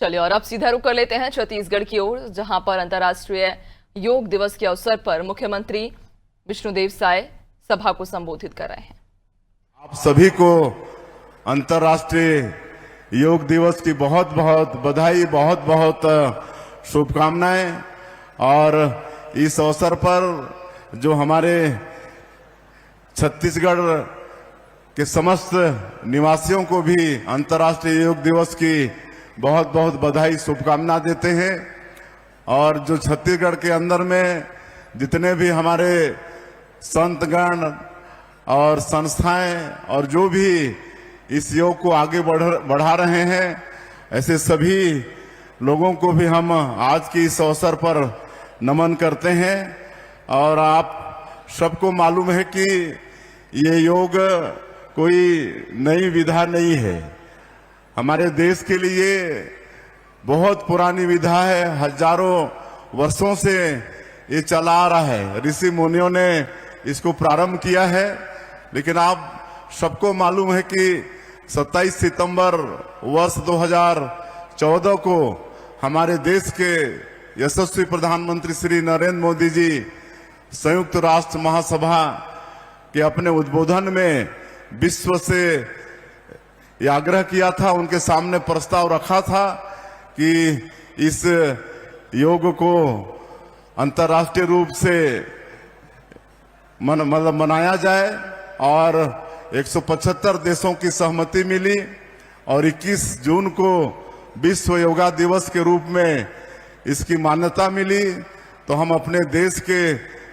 चलिए और अब सीधा रुख कर लेते हैं छत्तीसगढ़ की ओर, जहां पर अंतर्राष्ट्रीय योग दिवस के अवसर पर मुख्यमंत्री विष्णुदेव साय सभा को संबोधित कर रहे हैं। आप सभी को अंतर्राष्ट्रीय योग दिवस की बहुत बहुत बधाई, बहुत बहुत शुभकामनाएं। और इस अवसर पर जो हमारे छत्तीसगढ़ के समस्त निवासियों को भी अंतर्राष्ट्रीय योग दिवस की बहुत बहुत बधाई, शुभकामना देते हैं। और जो छत्तीसगढ़ के अंदर में जितने भी हमारे संतगण और संस्थाएं और जो भी इस योग को आगे बढ़ा रहे हैं, ऐसे सभी लोगों को भी हम आज के इस अवसर पर नमन करते हैं। और आप सबको मालूम है कि ये योग कोई नई विधा नहीं है, हमारे देश के लिए बहुत पुरानी विधा है। हजारों वर्षों से ये चला आ रहा है, ऋषि मुनियों ने इसको प्रारंभ किया है। लेकिन आप सबको मालूम है कि 27 सितंबर वर्ष 2014 को हमारे देश के यशस्वी प्रधानमंत्री श्री नरेंद्र मोदी जी संयुक्त राष्ट्र महासभा के अपने उद्बोधन में विश्व से ये आग्रह किया था, उनके सामने प्रस्ताव रखा था कि इस योग को अंतर्राष्ट्रीय रूप से मनाया जाए। और 175 देशों की सहमति मिली और 21 जून को विश्व योगा दिवस के रूप में इसकी मान्यता मिली। तो हम अपने देश के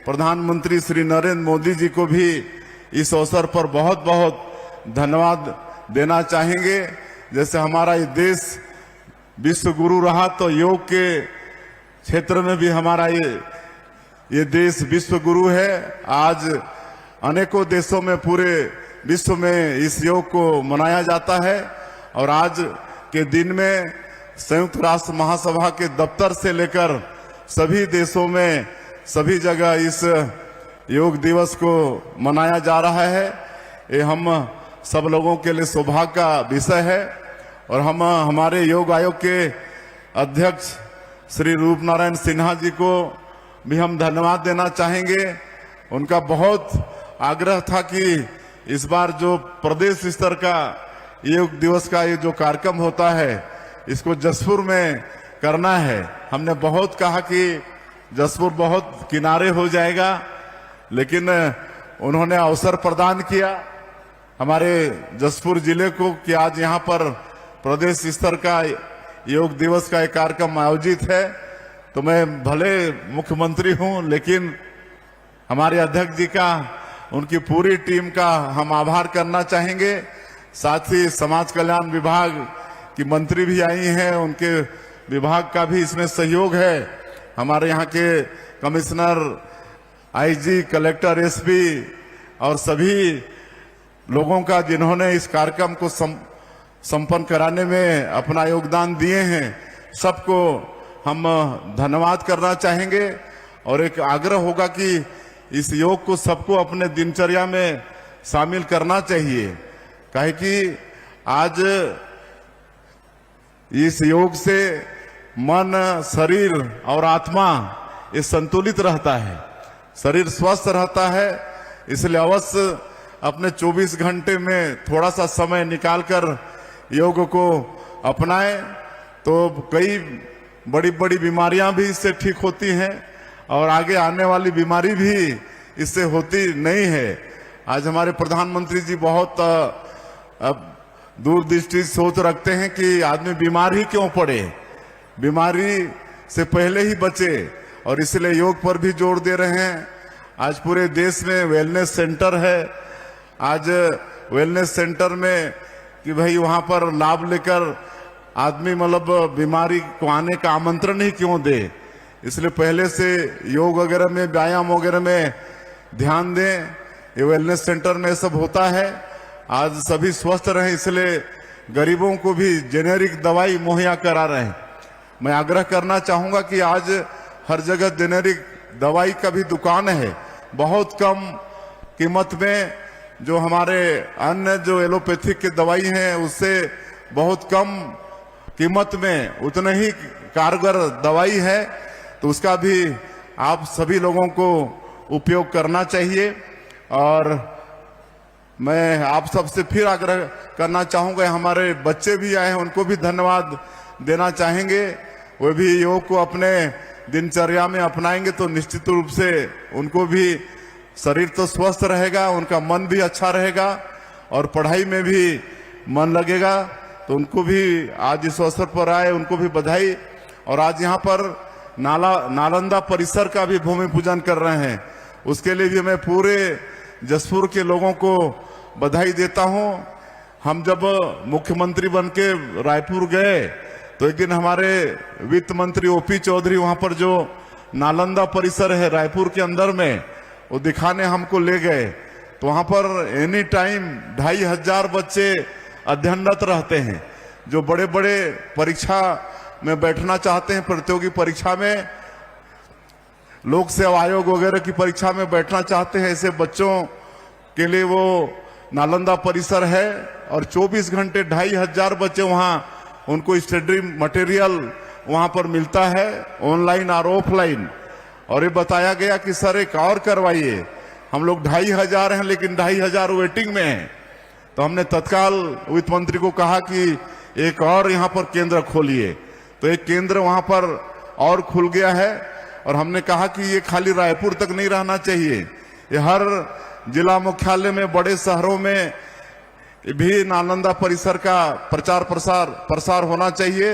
प्रधानमंत्री श्री नरेंद्र मोदी जी को भी इस अवसर पर बहुत बहुत धन्यवाद देना चाहेंगे। जैसे हमारा ये देश विश्व गुरु रहा, तो योग के क्षेत्र में भी हमारा ये देश विश्व गुरु है। आज अनेकों देशों में, पूरे विश्व में इस योग को मनाया जाता है। और आज के दिन में संयुक्त राष्ट्र महासभा के दफ्तर से लेकर सभी देशों में, सभी जगह इस योग दिवस को मनाया जा रहा है। ये हम सब लोगों के लिए सौभाग्य का विषय है। और हम हमारे योग आयोग के अध्यक्ष श्री रूप नारायण सिन्हा जी को भी हम धन्यवाद देना चाहेंगे। उनका बहुत आग्रह था कि इस बार जो प्रदेश स्तर का योग दिवस का ये जो कार्यक्रम होता है, इसको जसपुर में करना है। हमने बहुत कहा कि जसपुर बहुत किनारे हो जाएगा, लेकिन उन्होंने अवसर प्रदान किया हमारे जसपुर जिले को कि आज यहाँ पर प्रदेश स्तर का योग दिवस का एक कार्यक्रम आयोजित है। तो मैं भले मुख्यमंत्री हूँ, लेकिन हमारे अध्यक्ष जी का, उनकी पूरी टीम का हम आभार करना चाहेंगे। साथ ही समाज कल्याण विभाग की मंत्री भी आई हैं, उनके विभाग का भी इसमें सहयोग है। हमारे यहाँ के कमिश्नर, आईजी, कलेक्टर, एसपी और सभी लोगों का जिन्होंने इस कार्यक्रम को संपन्न कराने में अपना योगदान दिए हैं, सबको हम धन्यवाद करना चाहेंगे। और एक आग्रह होगा कि इस योग को सबको अपने दिनचर्या में शामिल करना चाहिए, काहे कि आज इस योग से मन, शरीर और आत्मा ये संतुलित रहता है, शरीर स्वस्थ रहता है। इसलिए अवश्य अपने 24 घंटे में थोड़ा सा समय निकालकर योग को अपनाएं, तो कई बड़ी बड़ी बीमारियां भी इससे ठीक होती हैं और आगे आने वाली बीमारी भी इससे होती नहीं है। आज हमारे प्रधानमंत्री जी बहुत दूरदृष्टि सोच रखते हैं कि आदमी बीमार ही क्यों पड़े, बीमारी से पहले ही बचे, और इसलिए योग पर भी जोर दे रहे हैं। आज पूरे देश में वेलनेस सेंटर है। आज वेलनेस सेंटर में कि भाई वहां पर लाभ लेकर आदमी मतलब बीमारी को आने का आमंत्रण ही क्यों दे, इसलिए पहले से योग वगैरह में, व्यायाम वगैरह में ध्यान दें। ये वेलनेस सेंटर में सब होता है। आज सभी स्वस्थ रहें, इसलिए गरीबों को भी जेनेरिक दवाई मुहैया करा रहे हैं। मैं आग्रह करना चाहूंगा कि आज हर जगह जेनेरिक दवाई का भी दुकान है, बहुत कम कीमत में, जो हमारे अन्य जो एलोपैथिक की दवाई हैं उससे बहुत कम कीमत में उतने ही कारगर दवाई है, तो उसका भी आप सभी लोगों को उपयोग करना चाहिए। और मैं आप सबसे फिर आग्रह करना चाहूंगा, हमारे बच्चे भी आए हैं, उनको भी धन्यवाद देना चाहेंगे। वे भी योग को अपने दिनचर्या में अपनाएंगे तो निश्चित रूप से उनको भी शरीर तो स्वस्थ रहेगा, उनका मन भी अच्छा रहेगा और पढ़ाई में भी मन लगेगा। तो उनको भी आज इस अवसर पर आए, उनको भी बधाई। और आज यहाँ पर नालंदा परिसर का भी भूमि पूजन कर रहे हैं, उसके लिए भी मैं पूरे जसपुर के लोगों को बधाई देता हूँ। हम जब मुख्यमंत्री बन के रायपुर गए तो एक दिन हमारे वित्त मंत्री ओपी चौधरी वहां पर जो नालंदा परिसर है रायपुर के अंदर में, वो दिखाने हमको ले गए। तो वहां पर एनी टाइम 2500 बच्चे अध्ययनरत रहते हैं, जो बड़े बड़े परीक्षा में बैठना चाहते हैं, प्रतियोगी परीक्षा में, लोक सेवा आयोग वगैरह की परीक्षा में बैठना चाहते हैं। ऐसे बच्चों के लिए वो नालंदा परिसर है और 24 घंटे 2500 बच्चे वहां, उनको स्टडी मटेरियल वहां पर मिलता है, ऑनलाइन और ऑफलाइन। और ये बताया गया कि सर एक और करवाइए, हम लोग 2500 हैं लेकिन 2500 वेटिंग में हैं। तो हमने तत्काल वित्त मंत्री को कहा कि एक और यहाँ पर केंद्र खोलिए। तो एक केंद्र वहां पर और खुल गया है और हमने कहा कि ये खाली रायपुर तक नहीं रहना चाहिए, ये हर जिला मुख्यालय में, बड़े शहरों में भी नालंदा परिसर का प्रचार प्रसार होना चाहिए,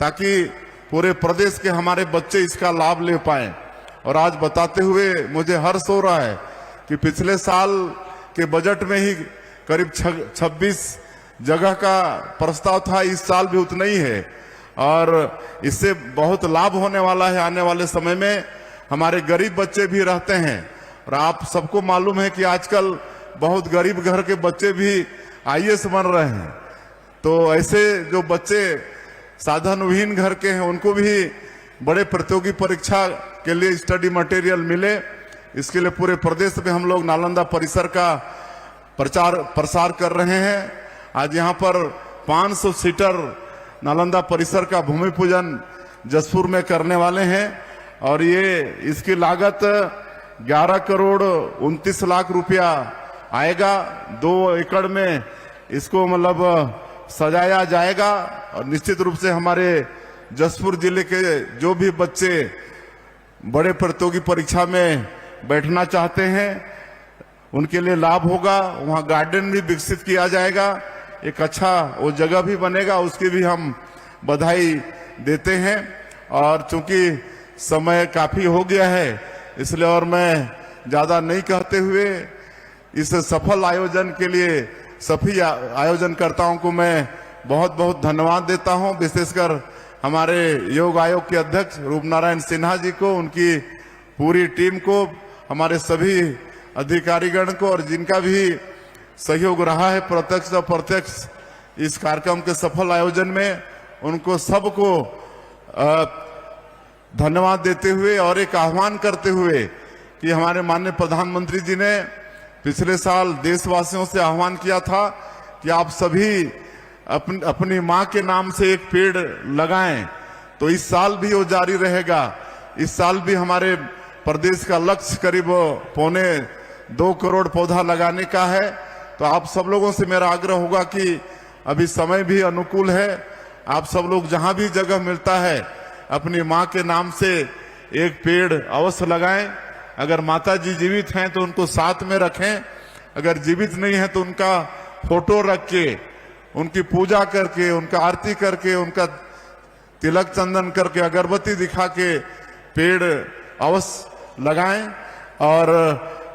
ताकि पूरे प्रदेश के हमारे बच्चे इसका लाभ ले पाएं। और आज बताते हुए मुझे हर्ष हो रहा है कि पिछले साल के बजट में ही करीब 26 जगह का प्रस्ताव था, इस साल भी उतना ही है और इससे बहुत लाभ होने वाला है। आने वाले समय में हमारे गरीब बच्चे भी रहते हैं और आप सबको मालूम है कि आजकल बहुत गरीब घर के बच्चे भी IAS बन रहे हैं। तो ऐसे जो बच्चे साधनविहीन घर के हैं, उनको भी बड़े प्रतियोगी परीक्षा के लिए स्टडी मटेरियल मिले, इसके लिए पूरे प्रदेश में हम लोग नालंदा परिसर का प्रचार प्रसार कर रहे हैं। आज यहाँ पर 500 सीटर नालंदा परिसर का भूमि पूजन जसपुर में करने वाले हैं और ये इसकी लागत 11 करोड़ 29 लाख रुपया आएगा। 2 एकड़ में इसको मतलब सजाया जाएगा और निश्चित रूप से हमारे जसपुर जिले के जो भी बच्चे बड़े प्रतियोगी परीक्षा में बैठना चाहते हैं उनके लिए लाभ होगा। वहाँ गार्डन भी विकसित किया जाएगा, एक अच्छा वो जगह भी बनेगा, उसकी भी हम बधाई देते हैं। और चूंकि समय काफी हो गया है इसलिए और मैं ज्यादा नहीं कहते हुए इस सफल आयोजन के लिए सभी आयोजनकर्ताओं को मैं बहुत बहुत धन्यवाद देता हूं, विशेषकर हमारे योग आयोग के अध्यक्ष रूपनारायण सिन्हा जी को, उनकी पूरी टीम को, हमारे सभी अधिकारीगण को और जिनका भी सहयोग रहा है प्रत्यक्ष और अप्रत्यक्ष इस कार्यक्रम के सफल आयोजन में, उनको सबको धन्यवाद देते हुए और एक आह्वान करते हुए कि हमारे माननीय प्रधानमंत्री जी ने पिछले साल देशवासियों से आह्वान किया था कि आप सभी अपनी मां के नाम से एक पेड़ लगाएं, तो इस साल भी वो जारी रहेगा। इस साल भी हमारे प्रदेश का लक्ष्य करीब 1.25 करोड़ पौधा लगाने का है। तो आप सब लोगों से मेरा आग्रह होगा कि अभी समय भी अनुकूल है, आप सब लोग जहां भी जगह मिलता है अपनी मां के नाम से एक पेड़ अवश्य लगाएं। अगर माता जी जीवित हैं तो उनको साथ में रखें, अगर जीवित नहीं है तो उनका फोटो रख के, उनकी पूजा करके, उनका आरती करके, उनका तिलक चंदन करके, अगरबत्ती दिखा के पेड़ अवश्य लगाएं और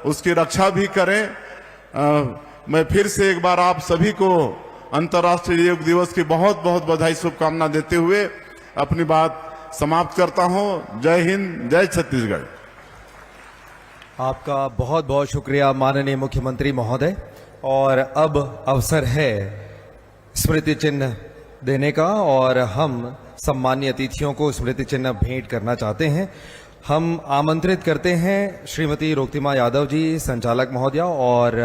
उसकी रक्षा भी करें। मैं फिर से एक बार आप सभी को अंतर्राष्ट्रीय योग दिवस की बहुत बहुत बधाई शुभकामना देते हुए अपनी बात समाप्त करता हूं। जय हिंद, जय छत्तीसगढ़। आपका बहुत बहुत शुक्रिया माननीय मुख्यमंत्री महोदय। और अब अवसर है स्मृति चिन्ह देने का और हम सम्मानीय अतिथियों को स्मृति चिन्ह भेंट करना चाहते हैं। हम आमंत्रित करते हैं श्रीमती रोक्तिमा यादव जी, संचालक महोदया और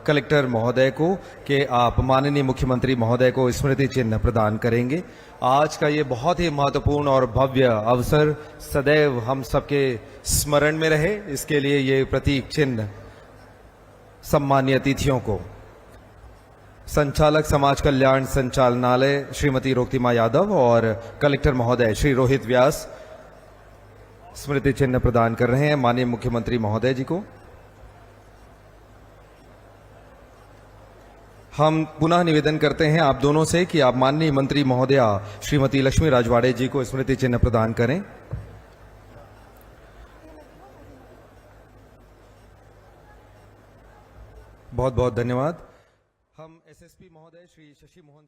कलेक्टर महोदय को कि आप माननीय मुख्यमंत्री महोदय को स्मृति चिन्ह प्रदान करेंगे। आज का ये बहुत ही महत्वपूर्ण और भव्य अवसर सदैव हम सबके स्मरण में रहे, इसके लिए ये प्रतीक चिन्ह सम्मानीय अतिथियों को संचालक समाज कल्याण संचालनालय श्रीमती रोक्तिमा यादव और कलेक्टर महोदय श्री रोहित व्यास स्मृति चिन्ह प्रदान कर रहे हैं माननीय मुख्यमंत्री महोदय जी को। हम पुनः निवेदन करते हैं आप दोनों से कि आप माननीय मंत्री महोदया श्रीमती लक्ष्मी राजवाड़े जी को स्मृति चिन्ह प्रदान करें। बहुत बहुत धन्यवाद। हम एसएसपी महोदय श्री शशि मोहन